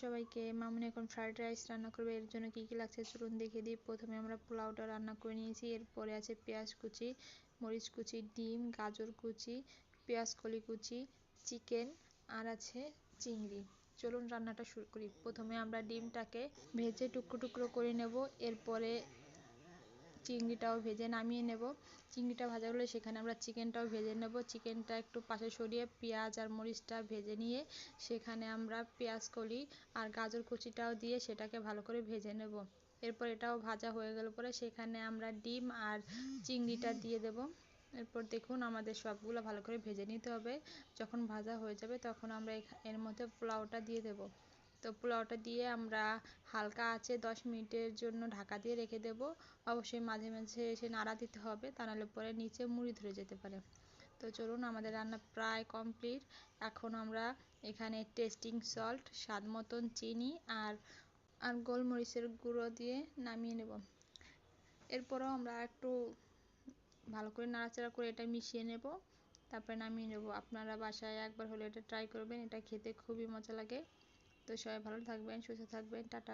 সবাইকে, মামুনি এখন fried rice রান্না করবে। এর জন্য কী কী লাগছে চলুন দেখিয়ে দিই। প্রথমে আমরা পোলাওটা রান্না করে নিয়েছি। এরপরে আছে পেঁয়াজ কুচি, মরিচ কুচি, ডিম, গাজর কুচি, পেঁয়াজ কলি কুচি, চিকেন আর আছে চিংড়ি। চলুন রান্নাটা শুরু করি। প্রথমে আমরা ডিমটাকে ভেজে টুকরো টুকরো করে নেব। এরপরে চিংড়িটাও ভেজে নামিয়ে নেব। চিংড়িটা ভাজা হলে সেখানে আমরা চিকেনটাও ভেজে নেব। চিকেনটা একটু পাশে সরিয়ে পেঁয়াজ আর মরিচটা ভেজে নিয়ে সেখানে আমরা পেঁয়াজ কলি আর গাজর কুচিটাও দিয়ে সেটাকে ভালো করে ভেজে নেব। এরপর এটাও ভাজা হয়ে গেলে পরে সেখানে আমরা ডিম আর চিংড়িটা দিয়ে দেব। এরপর দেখুন আমাদের সবগুলো ভালো করে ভেজে নিতে হবে। যখন ভাজা হয়ে যাবে তখন আমরা এর মধ্যে পোলাওটা দিয়ে দেব। তো পোলাওটা দিয়ে আমরা হালকা আঁচে 10 মিনিটের জন্য ঢাকা দিয়ে রেখে দেব। অবশ্যই মাঝে মাঝে এসে নাড়া দিতে হবে, তা নাহলে পরে নিচে মুড়ি ধরে যেতে পারে। তো চলুন, আমাদের রান্না প্রায় কমপ্লিট। এখন আমরা এখানে টেস্টিং সল্ট, স্বাদ মতন চিনি আর গোলমরিচের গুঁড়ো দিয়ে নামিয়ে নেব। এরপরও আমরা একটু ভালো করে নাড়াচাড়া করে এটা মিশিয়ে নেব, তারপরে নামিয়ে নেব। আপনারা বাসায় একবার হলে এটা ট্রাই করবেন, এটা খেতে খুবই মজা লাগে। তো সবাই ভালো থাকবেন, সুস্থ থাকবেন, টাটা।